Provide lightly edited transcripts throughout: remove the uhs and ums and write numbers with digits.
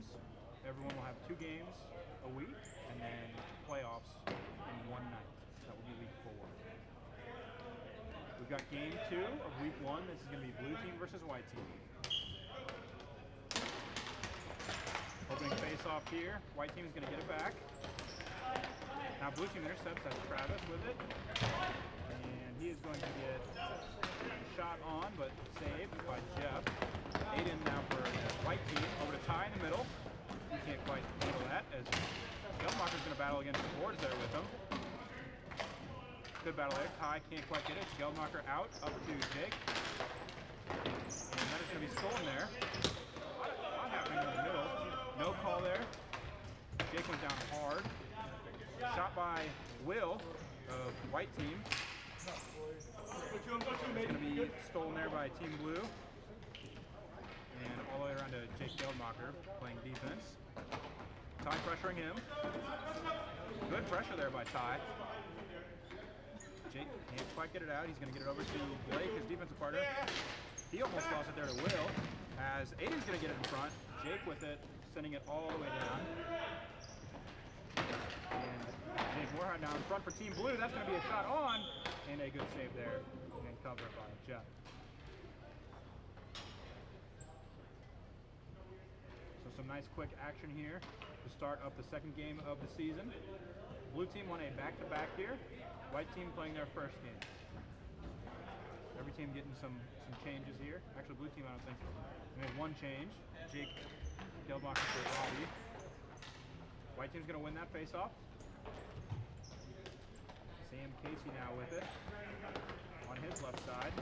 games. Everyone will have 2 games a week, and then playoffs in one night. That will be week 4. We've got game 2 of week 1. This is going to be blue team versus white team. Opening face off here. White team is going to get it back. Now blue team intercepts. That's Travis with it. And he is going to get a shot on, but saved by Jeff. Aiden now for the white team. Over to Ty in the middle. He can't quite handle that as Geldmacher's going to battle against the boards there with him. Good battle there. Ty can't quite get it. Geldmacher out, up to Jake. And that is going to be stolen there. Not happening in the middle. No call there. Jake went down hard. Shot by Will of white team. It's going to be stolen there by Team Blue. And all the way around to Jake Geldmacher playing defense. Ty pressuring him. Good pressure there by Ty. Jake can't quite get it out. He's going to get it over to Blake, his defensive partner. He almost lost it there to Will. As Aiden's going to get it in front. Jake with it, sending it all the way down. And Jake Moorhead now in front for Team Blue. That's going to be a shot on. And a good save there. And cover by Jeff. So some nice quick action here to start up the second game of the season. Blue team won a back-to-back here. White team playing their first game. Every team getting some changes here. Actually, blue team I don't think. We have 1 change. Jake Geldmacher for Robbie. White team's going to win that face-off. Sam Casey now with it on his left side.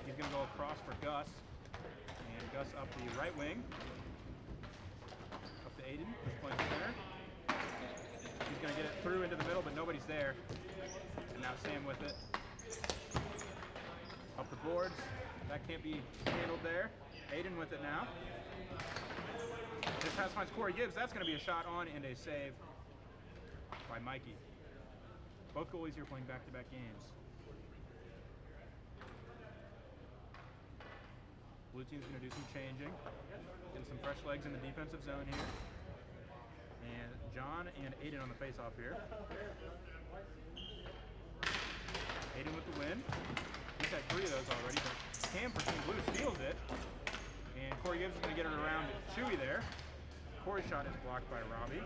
He's going to go across for Gus. And Gus up the right wing. Up to Aiden, who's playing center. He's going to get it through into the middle, but nobody's there. And now Sam with it. Up the boards. That can't be handled there. Aiden with it now. This pass finds Corey Gibbs. That's going to be a shot on and a save by Mikey. Both goalies here playing back-to-back games. Blue team's going to do some changing. Getting some fresh legs in the defensive zone here. And John and Aiden on the face-off here. Aiden with the win. He's had 3 of those already, but Cam for Team Blue steals it. And Corey Gibbs is going to get it around Chewy there. Corey's shot is blocked by Robbie.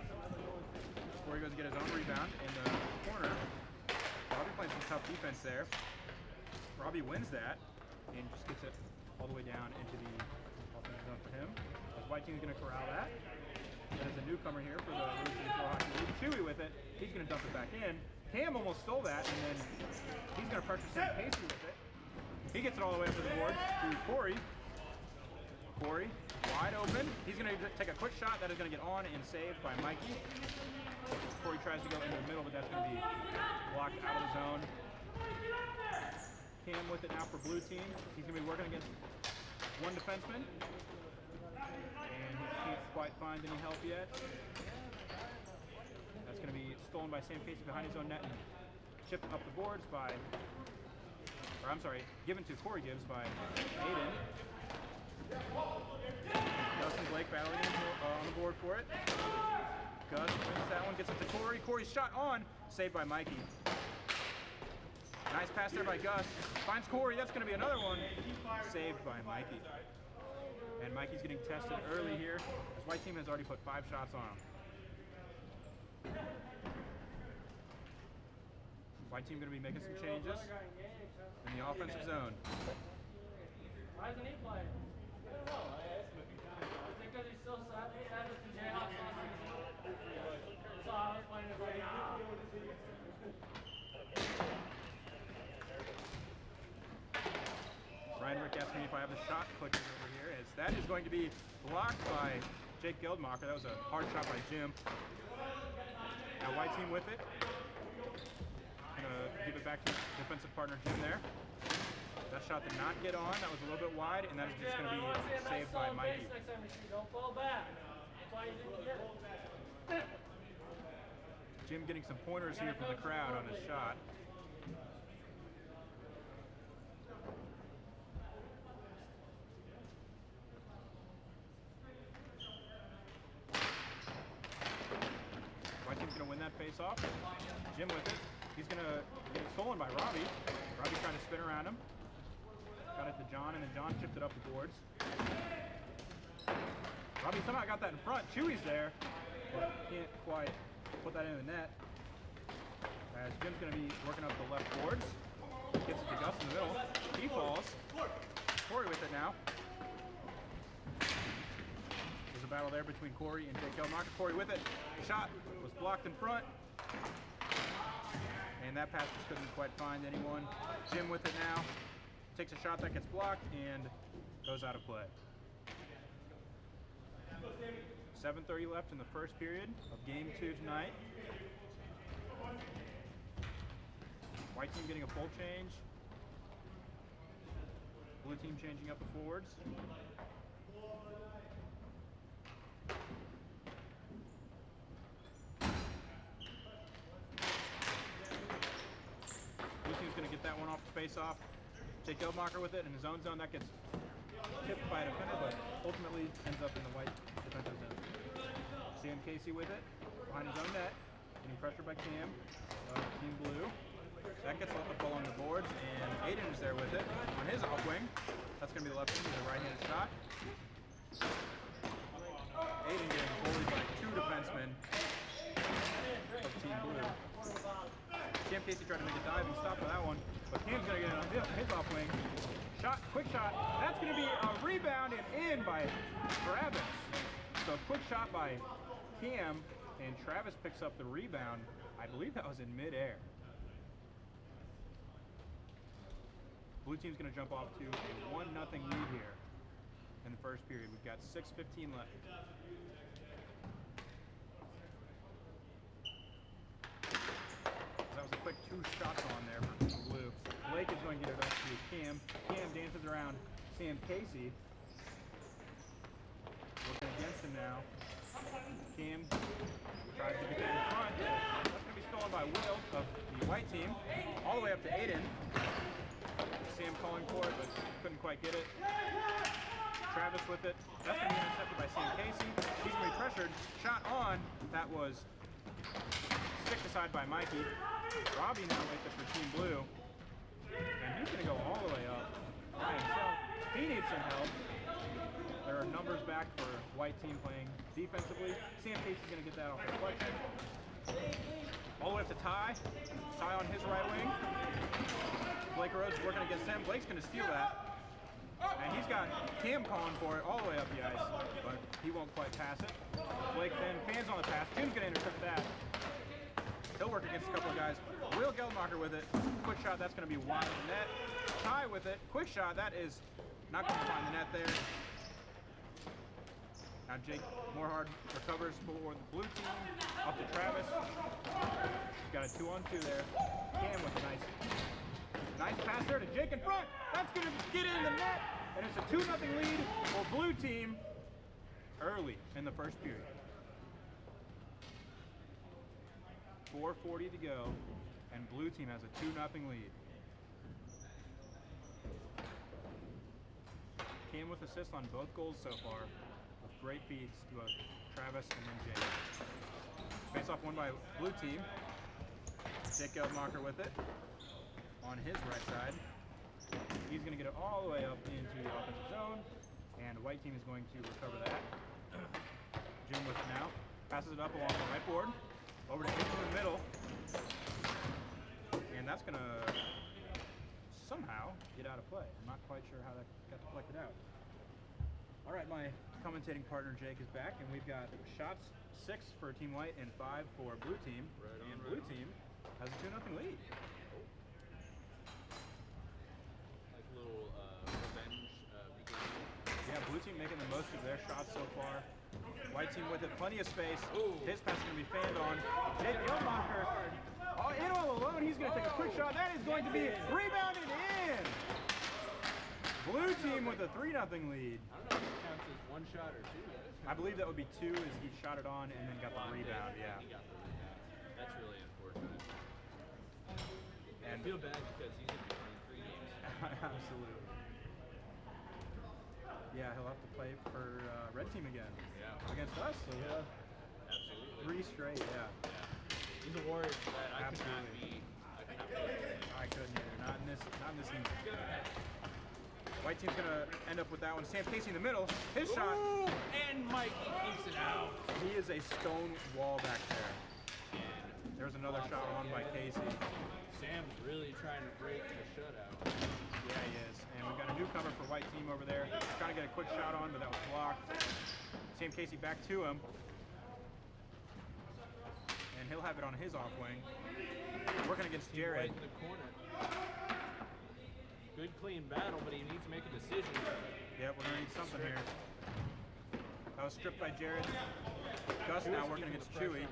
Corey goes to get his own rebound in the corner. Robbie playing some tough defense there. Robbie wins that and just gets it all the way down into the offensive zone for him. As white team's going to corral that. That is a newcomer here for the Louis City Pro Hockey League. Chewy with it. He's going to dump it back in. Cam almost stole that, and then he's going to pressure Sam Casey with it. He gets it all the way up to the boards to Corey. Corey, wide open. He's going to take a quick shot. That is going to get on and saved by Mikey. Corey tries to go into the middle, but that's going to be blocked out of the zone. Cam with it now for blue team. He's going to be working against 1 defenseman. And he can't quite find any help yet. That's going to be stolen by Sam Casey behind his own net and chipped up the boards by, or I'm sorry, given to Corey Gibbs by Aiden. Gus and Blake battling on the board for it. Gus wins that one, gets it to Corey. Corey's shot on, saved by Mikey. Nice pass there by Gus. Finds Corey, that's going to be another one. Saved by Mikey. And Mikey's getting tested early here. His white team has already put 5 shots on him. White team going to be making some changes in the offensive zone. Why isn't he playing? I don't know. I asked him a few times. I think because he's still sad with the Jayhawks last season. So I was playing it right now. Ryan Rick asked me if I have the shot clickers over here, as that is going to be blocked by Jake Geldmacher. That was a hard shot by Jim. Now white team with it. Gonna give it back to his defensive partner Jim there. That shot did not get on. That was a little bit wide, and that is just going to be saved by Mikey. Don't fall back. That's why you didn't get it. Jim getting some pointers here from the crowd on his shot. that face off. Jim with it. He's going to get it stolen by Robbie. Robbie trying to spin around him. Got it to John, and then John chipped it up the boards. Robbie somehow got that in front. Chewy's there, but can't quite put that in the net. As Jim's going to be working up the left boards. Gets it to Gus in the middle. He falls. Corey with it now. There's a battle there between Corey and Jake Geldmacher. Corey with it. The shot was blocked in front. And that pass just couldn't quite find anyone. Jim with it now. Takes a shot that gets blocked and goes out of play. 7:30 left in the first period of game 2 tonight. White team getting a full change. Blue team changing up the forwards. Blue team's going to get that one off the face-off. Jake Geldmacher with it in his own zone. That gets tipped by a defender, but ultimately ends up in the white defensive zone. Sam Casey with it behind his own net. Getting pressured by Cam. Team Blue. That gets up along the boards, and Aiden is there with it on his off wing. That's going to be the left wing with a right-handed shot. Aiden getting bullied by 2 defensemen of Team Blue. Sam Casey tried to make a dive and stop for that one, but Cam's going to get it on his off wing. Shot, quick shot. That's going to be a rebound and in by Travis. So quick shot by Cam, and Travis picks up the rebound. I believe that was in midair. Blue team's going to jump off to a 1-0 lead here in the first period. We've got 6:15 left. That was a quick 2 shots on there for Team Blue. Blake is going to get it up to Cam. Cam dances around Sam Casey. Working against him now. Cam tries to get that in front. That's going to be stolen by Will of the white team. All the way up to Aiden. Sam calling for it, but couldn't quite get it. Travis with it. That's going to be intercepted by Sam Casey. He's going to be pressured. Shot on. That was sticked aside by Mikey. Robbie now with it for Team Blue. And he's going to go all the way up by himself. He needs some help. There are numbers back for white team playing defensively. Sam Casey's going to get that off reflection. All the way up to Ty. Ty on his right wing. Blake Rhodes working against him. Blake's going to steal that. And he's got Cam calling for it all the way up the ice, but he won't quite pass it. Blake then fans on the pass. Jim's going to intercept that. He'll work against a couple of guys. Will Geldmacher with it. Quick shot, that's going to be wide of the net. Ty with it. Quick shot, that is not going to find the net there. Now Jake Morehard recovers for the blue team. Up to Travis. He's got a 2-on-2 there. Cam with a nice pass there to Jake in front. That's going to get in the net. And it's a 2-0 lead for blue team early in the first period. 4:40 to go, and blue team has a 2-0 lead. Cam with assists on both goals so far, with great feeds to both Travis and then Jake. Face off won by blue team. Jake Geldmacher with it on his right side. He's going to get it all the way up into the offensive zone, and white team is going to recover that. Jim with it now. Passes it up along the right board. Over to Jake in the middle. And that's going to somehow get out of play. I'm not quite sure how that got deflected out. All right, my commentating partner Jake is back, and we've got shots 6 for Team White and 5 for Blue Team. And Blue Team has a 2-0 lead. Like a little revenge beginning. Yeah, Blue Team making the most of their shots so far. White team with it, plenty of space. Ooh. His pass is going to be fanned on. Jake Geldmacher, in all alone, he's going to take a quick shot. That is going to be rebounded in. Blue team with a 3-0 lead. I don't know if it counts as 1 shot or 2. I believe that would be 2 as he shot it on and then got the rebound, yeah. He got the rebound. That's really unfortunate. And I feel bad because he's going to be playing 3 games. Absolutely. Yeah, he'll have to play for red team again. Yeah. Against us. So yeah. Absolutely. 3 straight, yeah. He's a warrior for that. I could not Absolutely. be. I could not be. I couldn't either. Not in this game. White team's gonna end up with that one. Sam Casey in the middle. His shot. Ooh, and Mikey keeps it out. He is a stone wall back there. There's another shot on by Casey. Sam's really trying to break the shutout. Yeah, he is. And we've got a newcomer for white team over there. Trying to get a quick shot on, but that was blocked. Sam Casey back to him. And he'll have it on his off wing. Working against Jared. Right in the corner. Good clean battle, but he needs to make a decision. Yeah, we're gonna need something here. That was stripped by Jared. Gus now working against Chewy.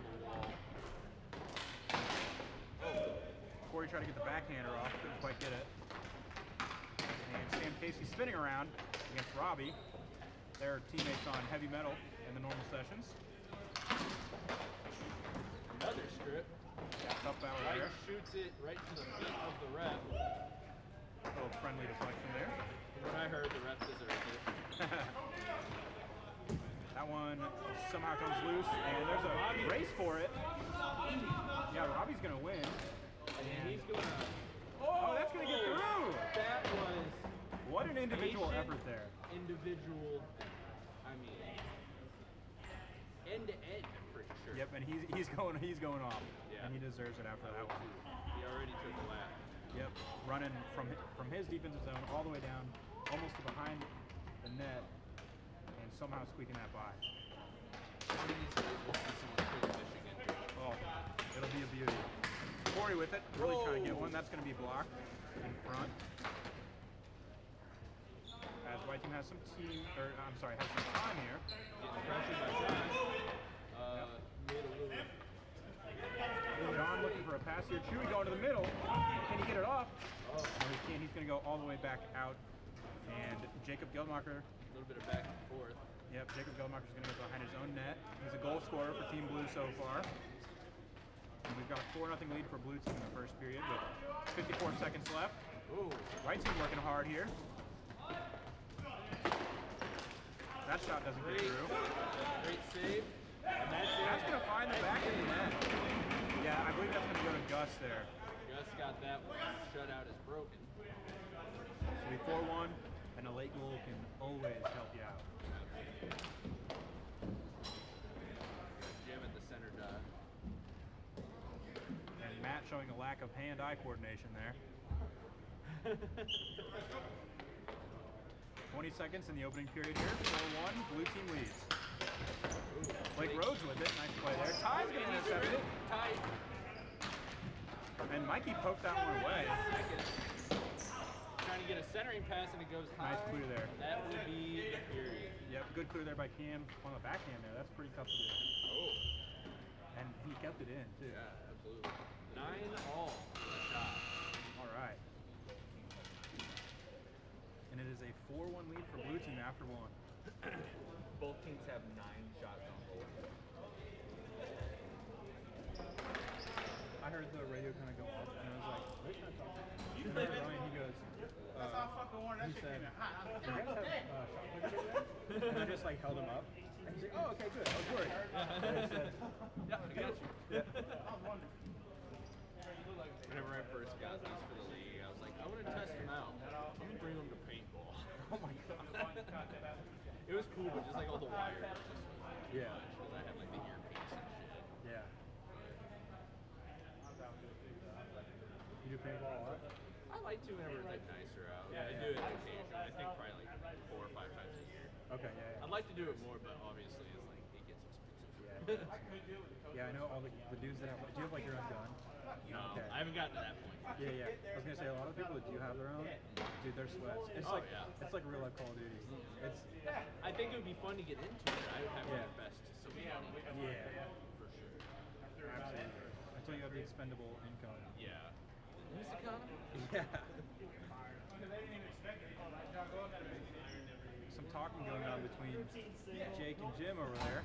Corey tried to get the backhander off, couldn't quite get it. And Sam Casey spinning around against Robbie. They're teammates on heavy metal in the normal sessions. Another strip. Yeah, tough battle Right there. shoots it right to the feet of the ref. A little friendly deflection there. From what I heard, the ref deserves it. That one somehow comes loose, and there's a race for it. Yeah, Robbie's gonna win. And he's gonna. Oh, that's gonna get through! That was What an individual patient effort there. Individual. I mean, end to end. I'm pretty sure. Yep, and he's going off, Yeah. and he deserves it after that one. He already took a lap. Yep, running from his defensive zone all the way down, almost to behind the net, and somehow squeaking that by. One of these days we'll see someone kill Michigan. Oh, it'll be a beauty. Corey with it, really trying to get one. That's going to be blocked in front. As white team has some has some time here. Getting pressured by John. Made a little. John looking for a pass here. Chewy going to the middle. Can he get it off? Oh. No, he can't. He's going to go all the way back out. And Jacob Geldmacher. A little bit of back and forth. Yep, Jacob Geldmacher is going to go behind his own net. He's a goal scorer for Team Blue so far. And we've got a 4-0 lead for Blue Team in the first period with 54 seconds left. Ooh. White team working hard here. That shot doesn't get through. Great save. And That's going to find the back of the net. Yeah, I believe that's going to go to Gus there. Gus got that one. Shutout is broken. So we 4-1, and a late goal can always help you out. Jim at the center dot. And Matt showing a lack of hand-eye coordination there. 20 seconds in the opening period here. 4-1, Blue team leads. Blake Rhodes with it, nice play there. Ty's going to intercept it. Ty. And Mikey poked that one away. Trying to get a centering pass and it goes high. Nice clear there. That would be the period. Yep, good clear there by Cam on the backhand there. That's pretty tough to do. Oh. And he kept it in, too. Yeah, absolutely. 9-all for the shot. All right. And it is a 4-1 lead for Blue team after one. Both teams have 9 shots on goal. I heard the radio kind of go off, and I was like, "Where's that talking?" And then Ryan, he goes, he said, "Do you guys have shot players over there?" And I just like held him up. And he's like, "Oh, okay, good. I was worried." And I said, Yeah, I got you. "Yeah." Whenever I first got these for the league, I was like, I want to test them out. I'm going to bring them to paintball. Oh my god. It was cool, but just like all the wires. Yeah. Because I had like the earpiece and shit. Yeah. You do paintball a lot? I like to whenever it's like nicer out. Yeah, I yeah. do it occasionally. I think probably like 4 or 5 times a year. Okay, yeah. I'd like to do it more, but obviously it's like it gets expensive. Yeah, I know all the dudes that have. Do you have like your own gun? No, Okay. I haven't gotten to that point. Yeah, yeah. I was gonna say a lot of people that do have their own, dude, they're sweats. It's Oh, like yeah. it's like real life Call of Duty. It's I think it would be fun to get into it. I would have to Yeah. invest some money. yeah, For sure. absolutely. Until you have the expendable income. Yeah. In this economy? Yeah. Some talking going on between Jake and Jim over there.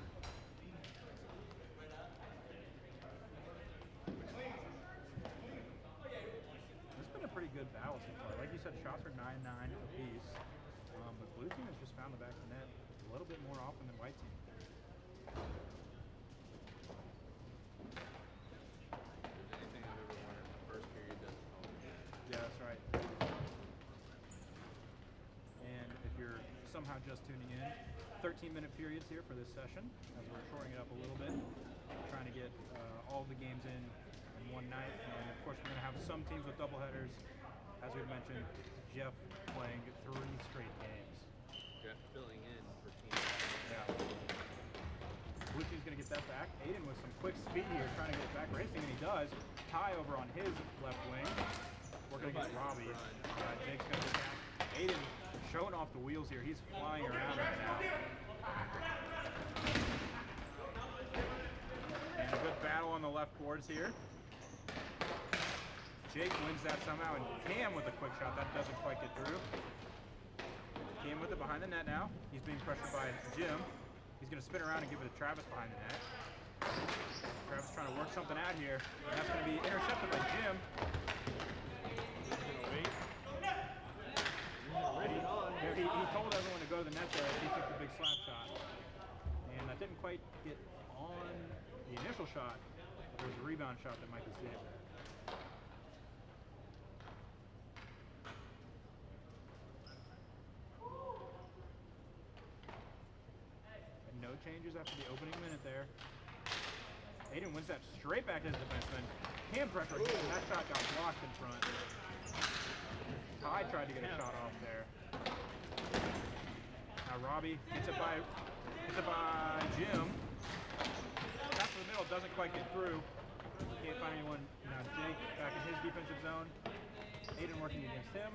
It's been a pretty good battle so far. Like you said, shots are 9-9 apiece. But Blue team has just found the back of the net a little bit more often than White team. somehow just tuning in, 13-minute periods here for this session, as we're shortening it up a little bit, trying to get all the games in one night. And of course, we're going to have some teams with doubleheaders. As we mentioned, Jeff playing 3 straight games. Jeff filling in for team. Yeah. Blue team's going to get that back. Aiden with some quick speed here, trying to get it back racing, and he does. Ty over on his left wing. We're going to get Robbie. Jake's going to get back. Aiden showing off the wheels here. He's flying around right now. And a good battle on the left boards here. Jake wins that somehow, and Cam with a quick shot. That doesn't quite get through. Cam with it behind the net now. He's being pressured by Jim. He's going to spin around and give it to Travis behind the net. Travis trying to work something out here. And that's going to be intercepted by Jim. He told everyone to go to the net there as he took the big slap shot. And that didn't quite get on the initial shot. There was a rebound shot that might be saved there. No changes after the opening minute there. Aiden wins that straight back to his defenseman. Hand pressure again. That shot got blocked in front. Ty tried to get a shot off there. Now Robbie gets it by Jim. Pass to the middle, doesn't quite get through. Can't find anyone. Now Jake back in his defensive zone. Aiden working against him.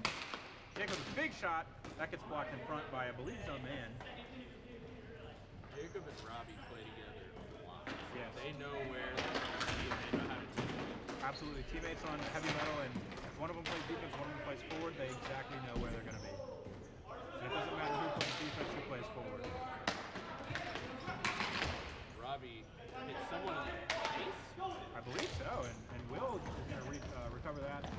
Jake with a big shot. That gets blocked in front by, I believe, his own man. Jacob and Robbie play together a lot. Yes. They know where they're going to be and they know how to team. Absolutely. Teammates on heavy metal, and if one of them plays defense, one of them plays forward, they exactly know where they're going to be. And it doesn't matter who plays defense, who plays forward. Robbie hit someone in the face? I believe so, and Will is going to recover that.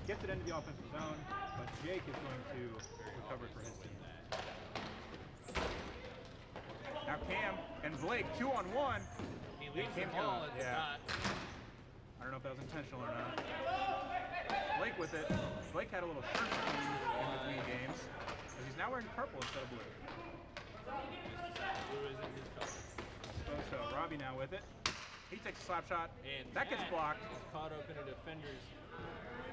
Gets it into the offensive zone, but Jake is going to recover for his team. Now Cam and Blake 2-on-1. He leaves the ball at the dot. I don't know if that was intentional or not. Blake with it. Blake had a little shirt change in between games, because he's now wearing purple instead of blue. Blue isn't his color. I suppose so. Robbie now with it. He takes a slap shot, And that gets blocked. He's caught up in a defender's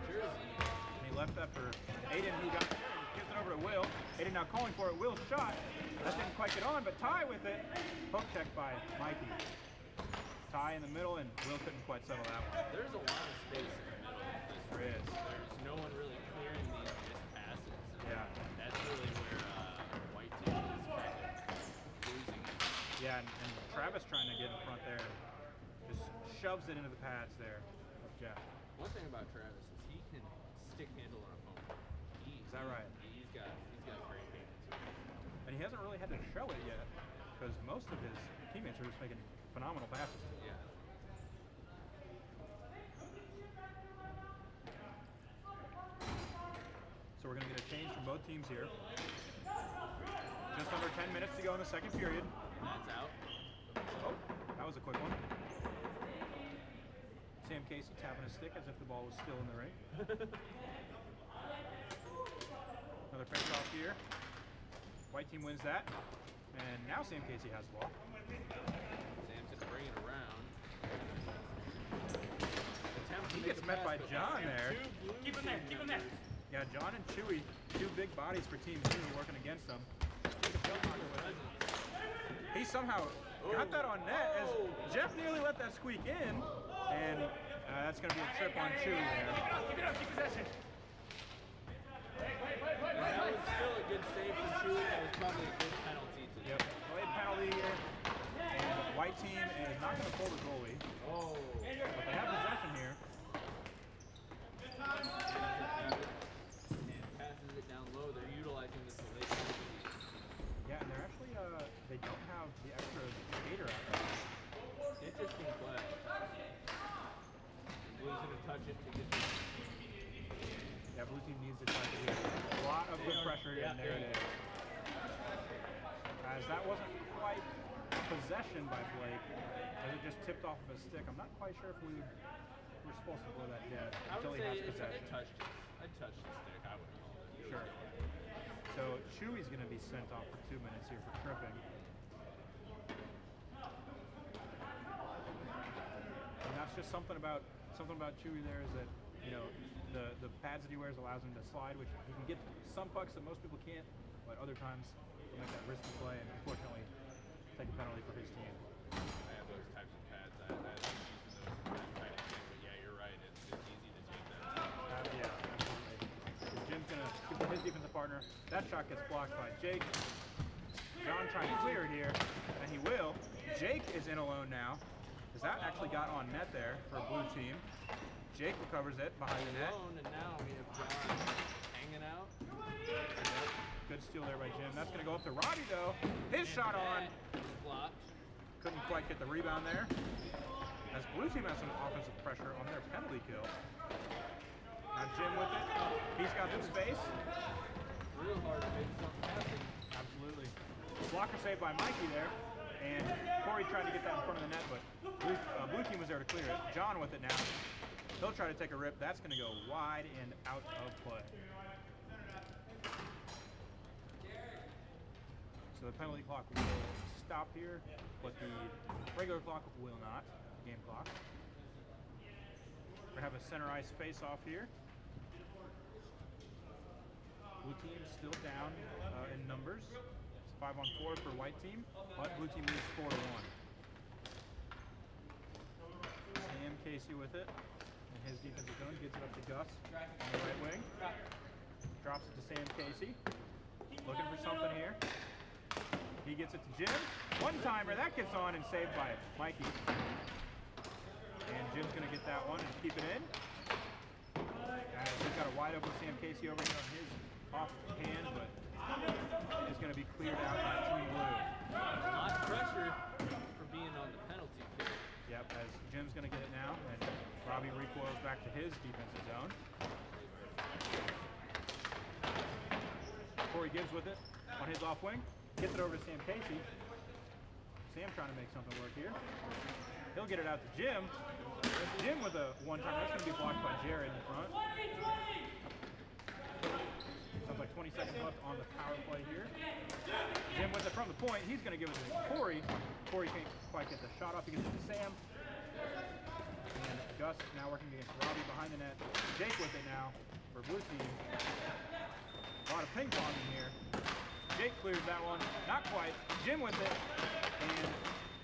jersey. And he left that for Aiden, who got it. Gives it over to Will. Aiden now calling for it. Will's shot. That didn't quite get on, but Ty with it. Hook check by Mikey. Ty in the middle, and Will couldn't quite settle that one. There's a lot of space in the middle of this. There is. There's no one really clearing these missed passes. Yeah. That's really where White team is kind of losing. Yeah, and Travis trying to get in front there. Just shoves it into the pads there of Jeff. One thing about Travis is he can stick handle on a phone. Is that right? He's got great hands. And he hasn't really had to show it yet, because most of his teammates are just making phenomenal passes to him. Yeah. So we're going to get a change from both teams here. Just under 10 minutes to go in the second period. That's out. Oh, that was a quick one. Sam Casey tapping his stick as if the ball was still in the ring. Another face-off here. White team wins that. And now Sam Casey has the ball. Sam's going to bring it around. He gets met by John there. Keep him there, keep him there. Yeah, John and Chewy, 2 big bodies for Team 2 working against them. He somehow got that on net as Jeff nearly let that squeak in. And that's going to be a trip on Chewy there. Keep it up, keep possession. That was still a good save for Chewy. That was probably a good penalty to Yep, delayed penalty here. And the white team is not going to pull the goalie. Oh. But they have possession here. And passes it down low. They're utilizing this late. Yeah, and they're actually, they don't have the extra skater out there. Interesting play. Blue's going to touch it to get the... Yeah, blue team needs to touch it here. A lot of good pressure, and there it is. As that wasn't quite possession by Blake, as it just tipped off of his stick. I'm not quite sure if we were supposed to blow that dead I until would he has say possession. I'd touch the stick. I would have called it. Sure. So Chewy's going to be sent off for 2 minutes here for tripping. And that's just something about Chewy there is that, you know, the pads that he wears allows him to slide, which he can get some pucks that most people can't, but other times he'll make that risky play and unfortunately take a penalty for his team. I have those types of pads. I like using those for that kind of thing, but yeah, you're right. It's easy to take that. Yeah, absolutely. So Jim's going to give to his defensive partner. That shot gets blocked by Jake. John trying to clear it here, and he will. Jake is in alone now, because that actually got on net there for a blue team. Jake recovers it behind the net. And now we have John hanging out. Good steal there by Jim. That's going to go up to Robbie, though. His shot on. Blocked. Couldn't quite get the rebound there. As blue team has some offensive pressure on their penalty kill. Now Jim with it. He's got some space. Real hard to make something happen. Absolutely. Blocker saved by Mikey there. And Corey tried to get that in front of the net, but blue team was there to clear it. John with it now. He'll try to take a rip. That's going to go wide and out of play. So the penalty clock will stop here, but the regular clock will not, the game clock. We're going to have a center ice face-off here. Blue team still down in numbers. It's 5-on-4 for white team, but blue team leads 4-1. Sam Casey with it. And his defensive zone gets it up to Gus on the right wing. Drops it to Sam Casey. Looking for something here. He gets it to Jim. One-timer, that gets on and saved by Mikey. And Jim's going to get that one and keep it in. As we've got a wide open Sam Casey over here on his offhand, but is going to be cleared out by Team Blue. A lot of pressure for being on the penalty kill. Yep, as Jim's going to get it now, and Robbie recoils back to his defensive zone. Corey gives with it on his off wing. Gets it over to Sam Casey. Sam trying to make something work here. He'll get it out to Jim. Jim with a one-time. That's going to be blocked by Jared in front. Sounds like 20 seconds left on the power play here. Jim with it from the point. He's going to give it to Corey. Corey can't quite get the shot off. He gets it to Sam. And Gus now working against Robbie behind the net. Jake with it now for blue team. A lot of ping pong in here. Jake clears that one. Not quite. Jim with it. And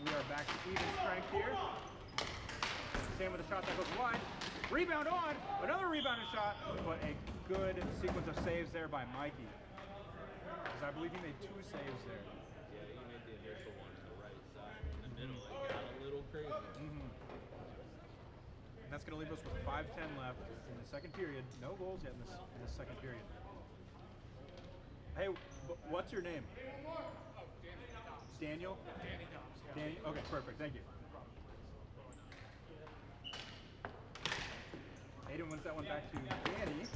we are back to even strength here. Sam with a shot that goes wide. Rebound on. Another rebounded shot. But a good sequence of saves there by Mikey. Because I believe he made 2 saves there. Yeah, he made the initial one to the right side. In the middle, it got a little crazy. And that's going to leave us with 5:10 left in the second period. No goals yet in this second period. Hey, what's your name? Daniel? Daniel? Okay, perfect. Thank you. Aiden wins that one back to Danny.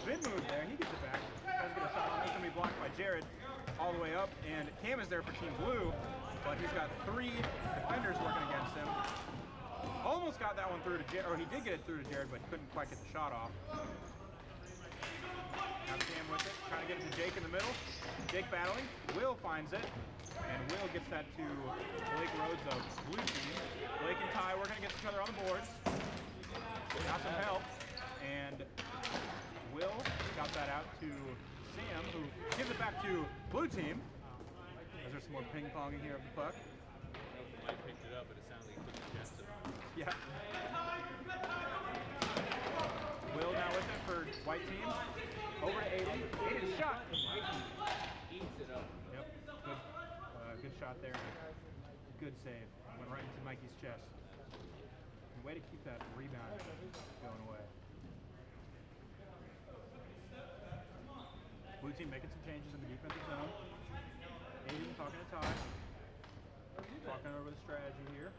Spin move there. He gets it back. Tries to get a shot on. That's going to be blocked by Jared all the way up. And Cam is there for Team Blue, but he's got 3 defenders working against him. Almost got that one through to Jared, or he did get it through to Jared, but couldn't quite get the shot off. Now Cam with it, trying to get it to Jake in the middle. Jake battling. Will finds it, and Will gets that to Blake Rhodes of blue team. Blake and Ty working against each other on the boards. Got some help, and Will got that out to Sam, who gives it back to blue team. As there's some more ping-ponging here of the puck. Mike picked it up, but it sounded like he took the chest of it. Yeah. Will now with it for white team. Over to Aiden. Aiden's shot. Eats it up. Yep. Good shot there. Good save. Went right into Mikey's chest. And way to keep that rebound going away. Blue team making some changes in the defensive zone. Aiden talking to Ty. Talking over the strategy here.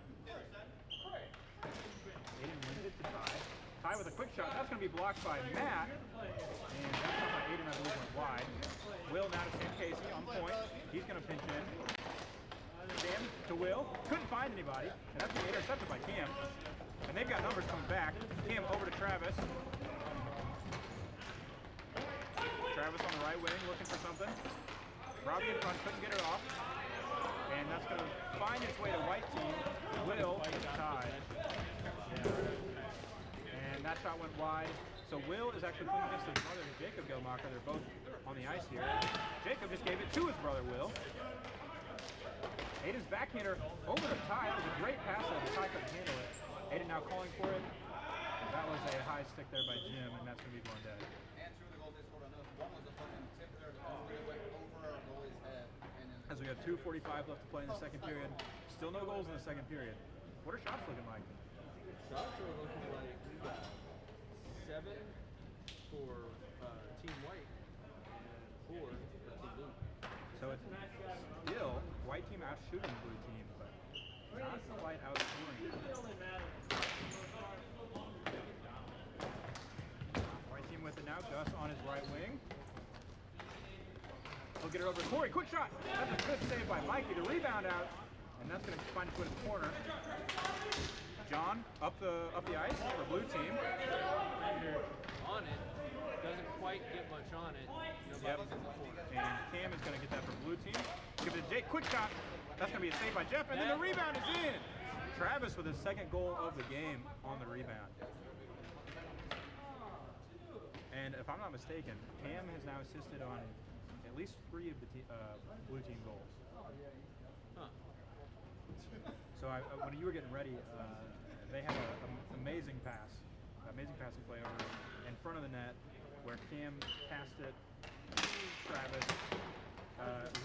Aiden wins it to Ty. Ty with a quick shot. That's going to be blocked by Matt. And that's not by Aiden, I believe, went wide. Will now to Sam Casey on point. He's going to pinch in. Sam to Will. Couldn't find anybody. And that's going to be intercepted by Cam. And they've got numbers coming back. Cam over to Travis. Travis on the right wing looking for something. Robbie in front, couldn't get it off. And that's going to find its way to white team. Will tied. Yeah. And that shot went wide. So Will is actually playing against his brother, Jacob Gelmacher. They're both on the ice here. Jacob just gave it to his brother, Will. Aiden's backhander over to Ty. That was a great pass there, but Ty couldn't handle it. Aiden now calling for it. That was a high stick there by Jim, and that's going to be blown dead. And two of the goals they scored on us. One was a fucking tip there that went over our goalie's head. As we got 2:45 left to play in the second period. Still no goals in the second period. What are shots looking like? Shots are looking like we got 7 for Team White and 4 for Team Blue. So it's still white team out shooting blue team, but not quite outscoring. White team with it now. Gus on his right wing. He'll get it over to Corey. Quick shot. That's a good save by Mikey. The rebound out, and that's going to find its way to the corner. John up the ice for blue team. On it, doesn't quite get much on it. Yep. And Cam is going to get that for blue team. Give it to Jake. Quick shot. That's going to be a save by Jeff, and then the rebound is in. Travis with his second goal of the game on the rebound. And if I'm not mistaken, Cam has now assisted on at least 3 of the blue team goals. Huh. So when you were getting ready, they had an amazing passing play over in front of the net where Cam passed it to Travis.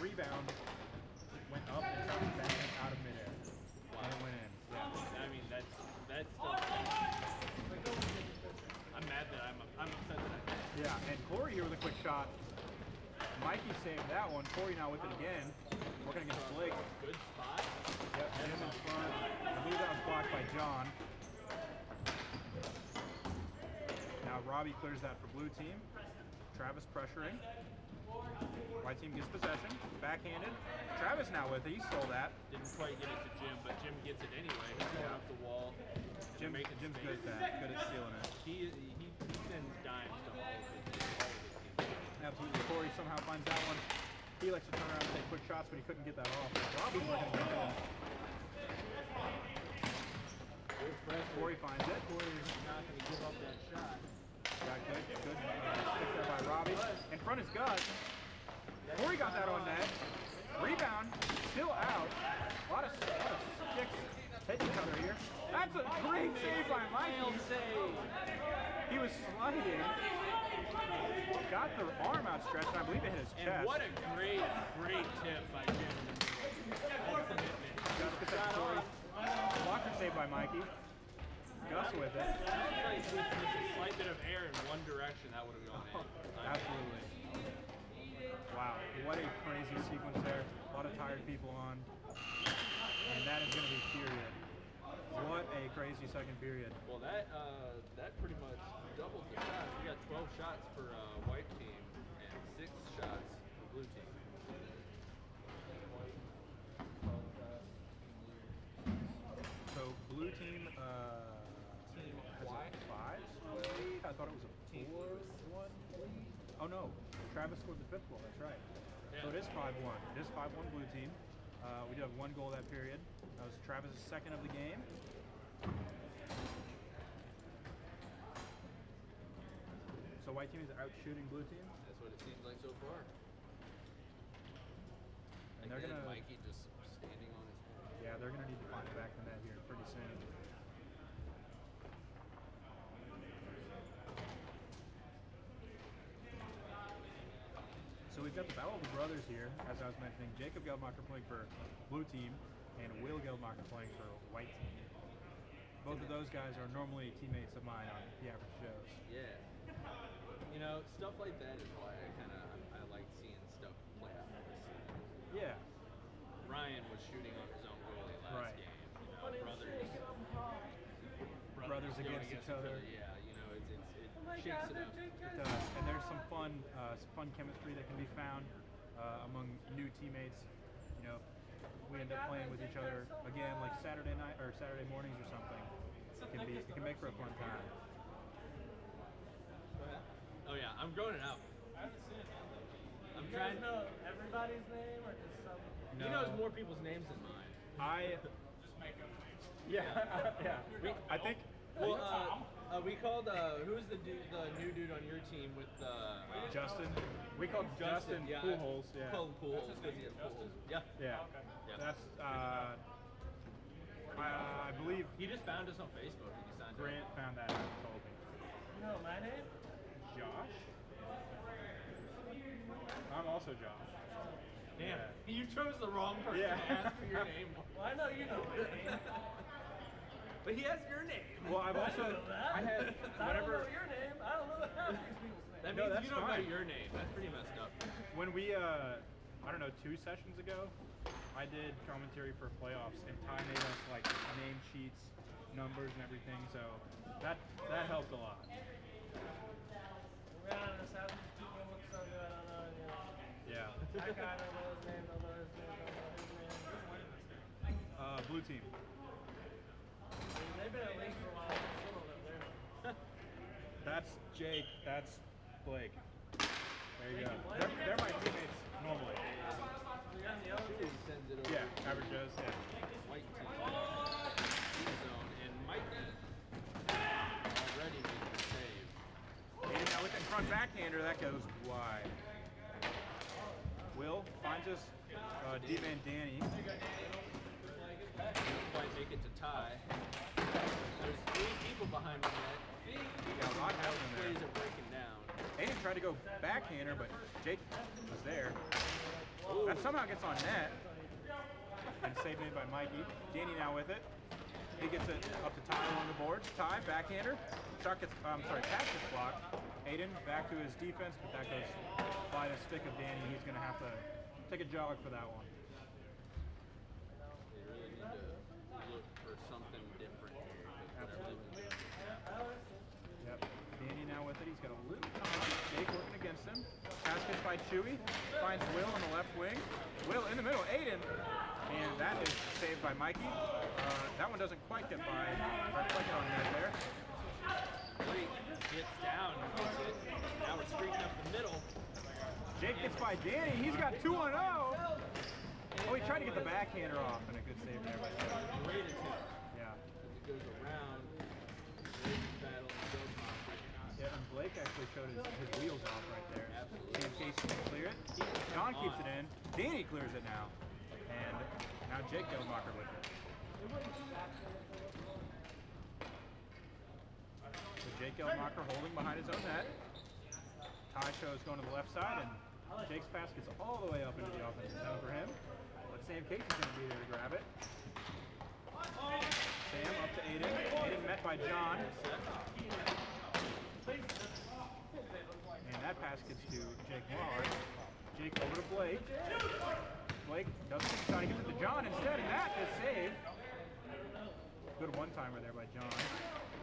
Rebound went up and Travis backed it out of midair. Wow. And it went in. Yeah. I mean, that's still. I'm mad that I'm upset that I did. Yeah, and Corey here with a quick shot. Mikey saved that one. Corey now with it again. Working against Blake. Good spot. Yep, Jim in front. I believe that was blocked by John. Now Robbie clears that for blue team. Travis pressuring. White team gets possession. Backhanded. Travis now with it. He stole that. Didn't quite get it to Jim, but Jim gets it anyway. He's going up the wall. Jim's good at that. Good at stealing it. He sends dimes to all of his teams. Absolutely. Corey somehow finds that one. He likes to turn around and take quick shots, but he couldn't get that off. Robbie's working against him. Corey finds it. Corey's not going to give up that shot. Got good stick there by Robbie. In front is Gus. Corey got that on net. Rebound, still out. A lot of sticks hitting each other here. That's a great save by Mikey. He was sliding. Got the arm outstretched, and I believe it hit his chest. And what a great tip by Jim. That's commitment. Gus gets that Corey. Blocker save by Mikey. Gus with it. Like just a slight bit of air in one direction, that would have gone in. Absolutely. Wow, what a crazy sequence there. A lot of tired people on. And that is going to be period. What a crazy second period. Well, that pretty much doubled the shots. We got 12 shots for white team and 6 shots for blue team. So blue team has a 5 lead. I thought it was a 4-1 lead. Oh no, Travis scored the 5th goal. That's right. Yeah. So it is 5-1. It is 5-1 blue team. We did have 1 goal that period. That was Travis' second of the game. So white team is out shooting blue team. That's what it seems like so far. And they're gonna Mikey just standing on his head. Yeah, they're gonna need to find the back of the net here pretty soon. So we've got the battle of the brothers here, as I was mentioning. Jacob Geldmacher playing for blue team, and Will Geldmacher playing for white team. Both of those guys are normally teammates of mine on the average shows. Yeah. You know, stuff like that is why I like seeing stuff play out. Yeah. Ryan was shooting on his own goalie last game. You know, brothers against each other. Yeah, you know, it shakes it up. It does. And there's some fun chemistry that can be found among new teammates. You know, we end up playing with each other again, like Saturday night or Saturday mornings or something. It can make for a fun time. Oh yeah, I'm growing it out. I'm You guys trying. know everybody's name or just some? He knows more people's names than mine. I think. Well, we called who's the new dude on your team with Justin. We called Justin yeah, Poolholes. Yeah. Call him Poolholes because he has Poolholes. Yeah. Yeah. Yeah. That's I believe He just found us on Facebook and he signed Grant up. found that out and told me. You know my name? Josh? I'm also Josh. Damn, Yeah. you chose the wrong person Yeah. to ask for your name. Well, I know you know my name. But he has your name. Well, I've also I know that. I had I don't whenever know your name. I don't know half these people's names. That No, means that's you don't know fine. your name. That's pretty messed up. when we I don't know 2 sessions ago, I did commentary for playoffs and Ty made us like name sheets, numbers and everything, so that helped a lot. To be honest, how these people look so good, I don't know any of them. Yeah. That guy, I don't know his name, don't know his name, don't know his name. Blue team. They've been in the league for a while. They're still over there. That's Jake. That's Blake. There you go. They're my teammates normally. You're on the other He team. sends it over. Yeah, average Joe's. Yeah. White team. Zone and Mikey already making a save. And now with the front backhander, that goes wide. Will finds us D-man Danny. Didn't quite make it to tie. There's 3 people behind the net. Yeah, a lot happening there. Plays are breaking down. Aiden tried to go backhander, but Jake was there. That somehow gets on net. And saved made by Mikey. Danny now with it. He gets it up to Ty along the boards. Ty, backhander. Shot gets, pass gets blocked. Aiden back to his defense, but that goes by the stick of Danny. He's going to have to take a jog for that one. They really need to look for something different here. Absolutely. Yep. Danny now with it. He's got a little time. Jake working against him. Pass gets by Chewy. Finds Will on the left wing. Will in the middle. Aiden. And that is saved by Mikey. That one doesn't quite get by. Or quite get on net there. Blake gets down and gets it. Now we're streaking up the middle. Jake gets by Danny. He's got 2-0. Oh, he tried to get the backhander off, and a good save there. Great attempt. Yeah. It goes around. Great battle and goes off. Yeah, and Blake actually showed his wheels off right there. Absolutely. Sam Casey can clear it. John keeps it in. Danny clears it now. And now Jake Geldmacher with it. So Jake Geldmacher holding behind his own net. Ty shows going to the left side, and Jake's pass gets all the way up into the offensive zone for him. But Sam Casey's going to be there to grab it. Sam up to Aiden. Aiden met by John. And that pass gets to Jake Waller. Jake over to Blake. Blake doesn't try to get it to John instead, and that is saved. Good one-timer there by John.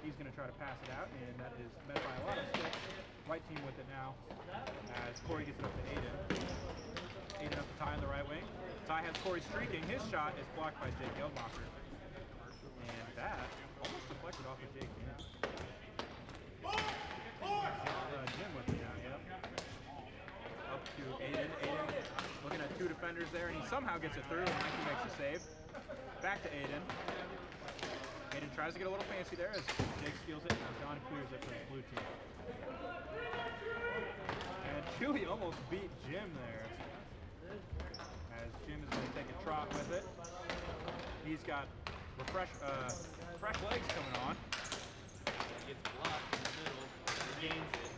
He's going to try to pass it out, and that is met by a lot of sticks. White team with it now, as Corey gets it up to Aiden. Aiden up to Ty on the right wing. Ty has Corey streaking. His shot is blocked by Jake Geldmacher. And that almost deflected off of Jake. Jim with it now, yep. Up to Aiden. Aiden looking at 2 defenders there, and he somehow gets it through, and Mikey makes a save. Back to Aiden. Aiden tries to get a little fancy there as Jake steals it, and John clears it for his blue team. And Chewy almost beat Jim there, as Jim is going to take a trot with it. He's got fresh legs coming on. Gets blocked in the middle. Gains it.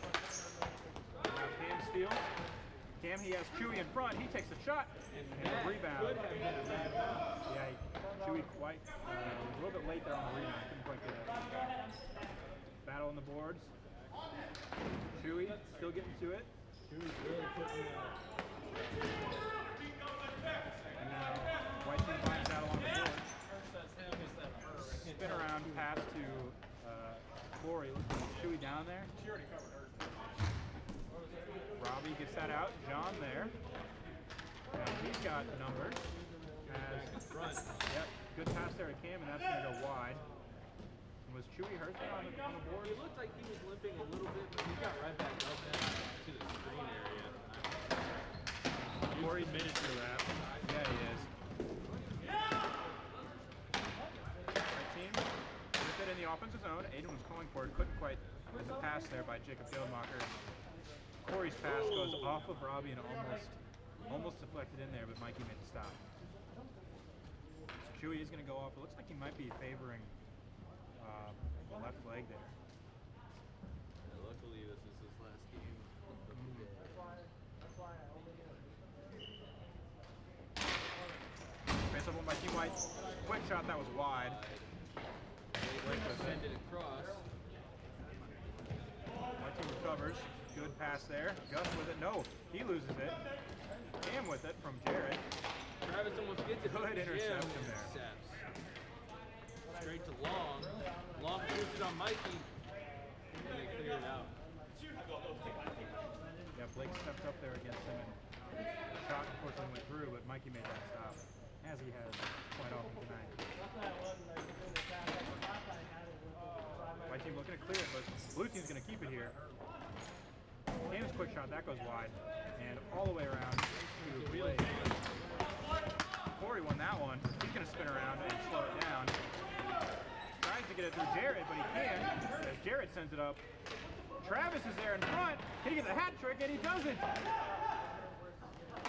Now Cam steals. Cam, he has Chewy in front. He takes the shot and the rebound. Could have been a bad pass. Yeah, Chewy quite was a little bit late there on the rebound. Couldn't quite get it. Battle on the boards. Chewy still getting to it. Chewy's really putting And now White team finds battle on the boards. Spin around pass to Corey. Looks like Chewy down there. She already covered hers. Robbie gets that out. John there. And he's got numbers. As front. Yep, good pass there to Cam, and that's going to go wide. And was Chewy hurt there on the board? It looked like he was limping a little bit, but he got right back up there to the screen area. Corey's miniature wrap. Yeah, he is. Right team with it in the offensive zone. Aiden was calling for it, couldn't quite get the pass there by Jacob Geldmacher. Corey's pass goes off of Robbie and almost deflected in there, but Mikey made the stop. So Chewy is going to go off. It looks like he might be favoring the left leg there. Yeah, luckily, this is his last game of the day. Face up one by Team White. Quick shot, that was wide. Blake was sending it across. White team recovers. Good pass there. Gus with it. No, he loses it. Cam with it from Jared. Travis almost gets it. Good interception there. Intercepts. Straight to Long. Long puts it on Mikey. And they clear it out. Yeah, Blake stepped up there against him and the shot unfortunately went through, but Mikey made that stop, as he has quite often tonight. White team looking to clear it, but blue team's going to keep it here. Cam's quick shot, that goes wide. And all the way around to Blake. Corey won that one. He's going to spin around and slow it down. Tries to get it through Jared, but he can't, as Jared sends it up. Travis is there in front. Can he get the hat trick? And he doesn't.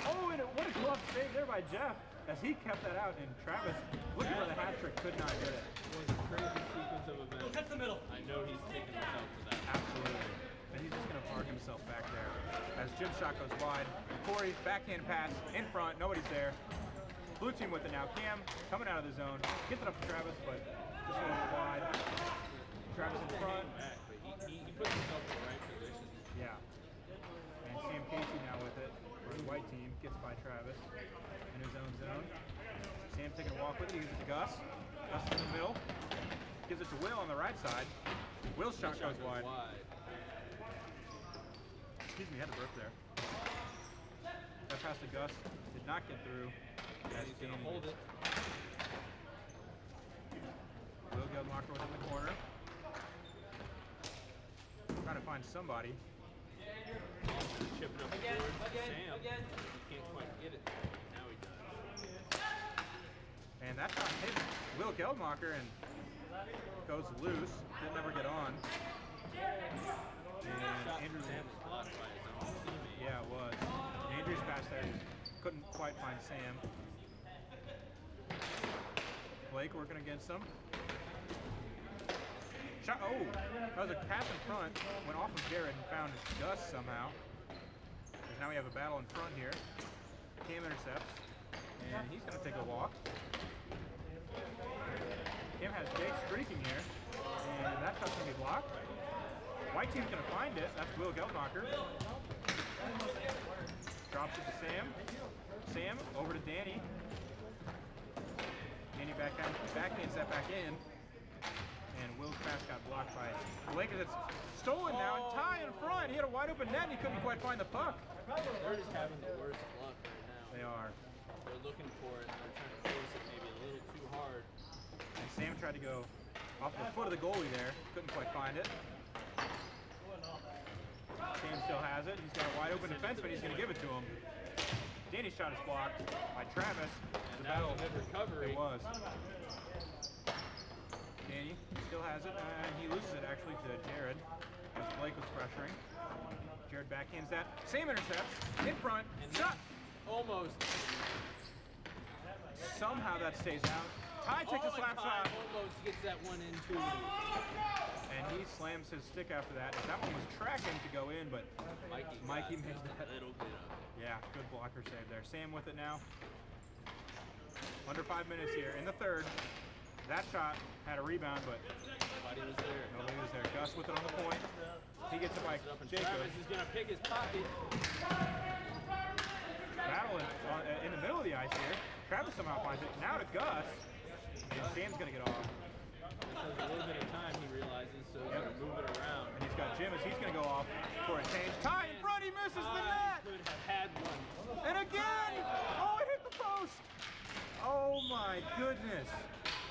Oh, and what a glove save there by Jeff, as he kept that out. And Travis, looking for the hat trick, could not get it. It was a crazy sequence of events. Cut the middle. I know he's taking himself to that. Absolutely. And he's just going to park himself back there. As Jim's shot goes wide. Corey, backhand pass, in front, nobody's there. Blue team with it now. Cam coming out of the zone. Gets it up to Travis, but just a little wide. Travis in front. Back, but he puts himself in the right position. Yeah. And Sam Casey now with it for the white team. Gets by Travis in his own zone. Sam taking a walk with it. He gives it to Gus. Gus is in the middle. Gives it to Will on the right side. Will's shot goes wide. Excuse me, had a burp there. That pass to Gus did not get through. He's going to hold it. Will Geldmacher was in the corner. Trying to find somebody. Chip it up towards Sam. He can't quite get it. Now he does. And that shot hits Will Geldmacher and goes loose. Didn't ever get on. And Andrew Sam was blocked by his own teammate. Yeah, it was. Andrew's pass there just couldn't quite find Sam. Blake working against him. Shot, oh, that was a pass in front, went off of Jared and found Gus somehow. Now we have a battle in front here. Cam intercepts, and he's going to take a walk. Cam has Jake streaking here, and that shot's going to be blocked. White team's going to find it. That's Will Geldmacher. Drops it to Sam. Sam over to Danny. Danny backhands that back in. And Will's pass got blocked by Blake as it's stolen now. And Ty in front. He had a wide open net and he couldn't quite find the puck. They're just having the worst luck right now. They are. They're looking for it and they're trying to force it maybe a little too hard. And Sam tried to go off the foot of the goalie there. Couldn't quite find it. Sam still has it. He's got a wide open defenseman. He's going to give it to him. Danny's shot is blocked by Travis. And that was a good recovery. It was. Danny still has it, and he loses it actually to Jared as Blake was pressuring. Jared backhands that. Sam intercepts in front. And Shot. Almost. Somehow that stays out. Ty takes a slap shot. Almost gets that one in too. And he slams his stick after that. That one was tracking to go in, but Mikey made that. A little bit of it. Yeah, good blocker save there. Sam with it now. Under 5 minutes here in the third. That shot had a rebound, but Nobody was there. nobody was there. Gus with it on the point. He gets it by Jacob. Travis is going to pick his pocket. Battle in the middle of the ice here. Travis somehow finds it. Now to Gus. And Sam's going to get off. This has a little bit of time, he realizes, so he's going to move it around. And he's got Jim as he's going to go off for a change. Ty in front. He misses the net. Could have had one. And again. Oh, it hit the post. Oh, my goodness.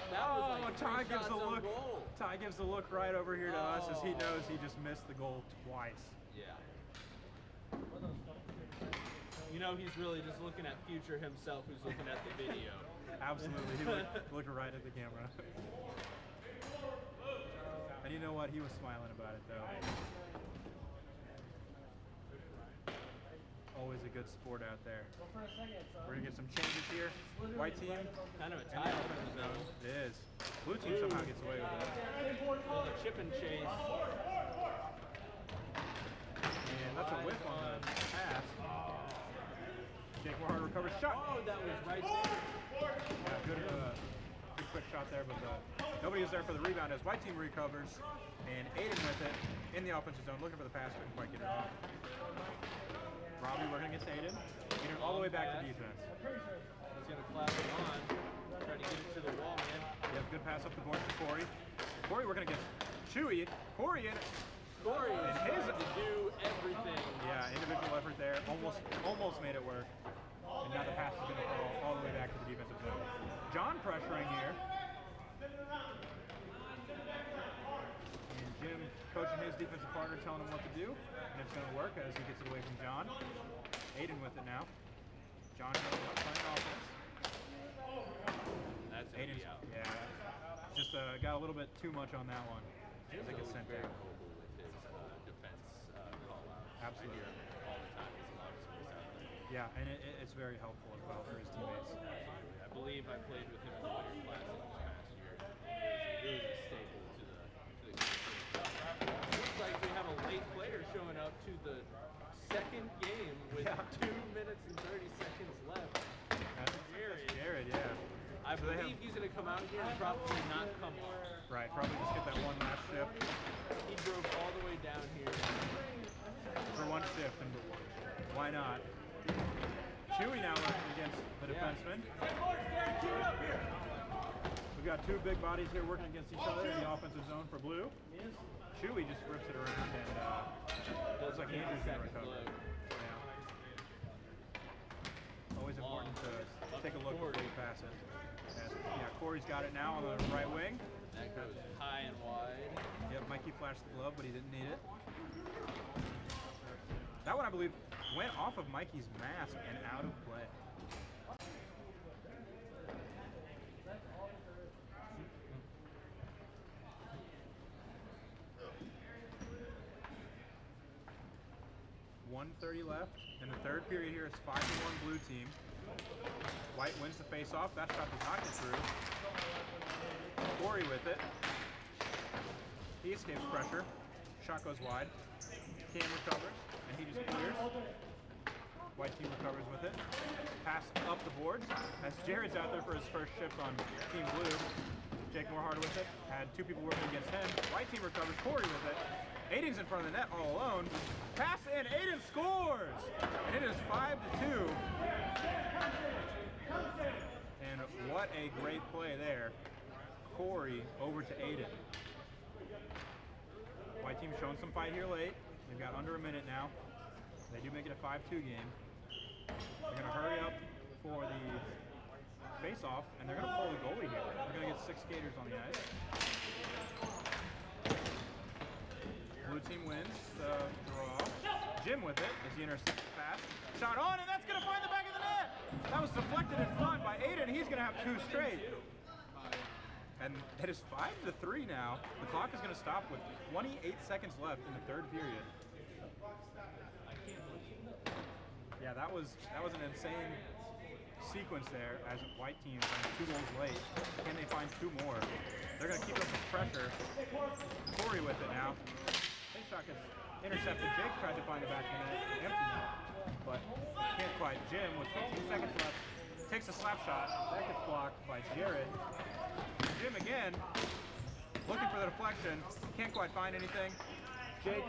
That was like Ty three gives shots the on look. goal. Ty gives the look right over here to us as he knows he just missed the goal twice. Yeah. You know he's really just looking at future himself who's looking at the video. Absolutely, he looked right at the camera. And you know what? He was smiling about it though. Always a good sport out there. We're gonna get some changes here. White team, Kind of a in the tie offensive zone. It is. Blue team somehow gets away with it. Well, the chip and chase. And that's a whiff on the pass. Jake Warhard recovers shot. Oh, that was right there. Yeah, good quick shot there, but nobody was there for the rebound as White team recovers. And Aiden with it in the offensive zone, looking for the pass, couldn't quite get it off. Robbie working against Aiden. Aiden all the way back to defense. He's going to clap it on. Trying to get it to the wall, man. Yep, good pass up the board to Corey. Corey working against Chewy. Corey in. Corey is And his- trying to do everything. Yeah, individual effort there. Almost made it work. And now the pass is going to fall all the way back to the defensive zone. John pressuring here. And Jim coaching his defensive partner, telling him what to do. And it's going to work as he gets it away from John. Aiden with it now. John goes up playing offense. That's going to Aiden's, be out. yeah, just got a little bit too much on that one. I think it's sent very down. mobile with his defense call-out. Absolutely. I hear him all the time. He's a lot of space out there. Yeah, and it's very helpful as well for his teammates. I believe I played with him in the Winter Classic this past year. It was a staple to the looks like we have a late player showing up to the second game with 2 minutes and 30 seconds left. That's Jared, yeah. I So they believe he's going to come out here and probably not come off. Right, probably just get that one last shift He drove all the way down here. for one shift, and why not? Chewy now working against the defenseman. We've got two big bodies here working against each other in the offensive zone for blue. Chewy just rips it around and looks like Andrew's going to recover. Yeah. Always important to take a look before you pass it. Yeah, Corey's got it now on the right wing. That goes high and wide. Yep, Mikey flashed the glove, but he didn't need it. That one, I believe, went off of Mikey's mask and out of play. .130 left, and the third period here is 5-1 blue team. White wins the face-off. That shot does not get through. Corey with it. He escapes pressure. Shot goes wide. Cam recovers, and he just clears. White team recovers with it. Pass up the boards as Jared's out there for his first shift on Team Blue. Jake Moorhardt with it. Had two people working against him. White team recovers. Corey with it. Aiden's in front of the net all alone. Pass in. Aiden scores! And it is 5-2. And what a great play there. Corey over to Aiden. White team showing some fight here late. They've got under a minute now. They do make it a 5-2 game. They're going to hurry up for the face-off, and they're going to pull the goalie here. They're going to get 6 skaters on the ice. Blue team wins the draw. Jim with it as he intercepts the pass. Shot on, and that's going to find the back of the net. That was deflected in front by Aiden. He's going to have 2 straight. And it is 5-3 now. The clock is going to stop with 28 seconds left in the third period. Yeah, that was an insane sequence there as White team finds 2 goals late. Can they find 2 more? They're going to keep up the pressure. Corey with it now. His shot gets intercepted. Jake tried to find the back of the net, empty net, but can't quite. Jim with 15 seconds left takes a slap shot. That gets blocked by Jared. Jim again, looking for the deflection. Can't quite find anything. Jake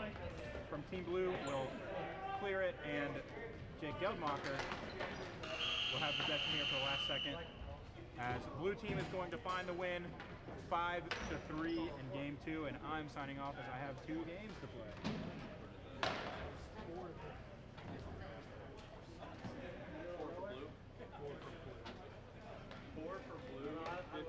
from Team Blue will clear it, and Jake Geldmacher will have possession here for the last second as Blue team is going to find the win 5-3 in game 2, and I'm signing off as I have 2 games to play. 4 for blue, 15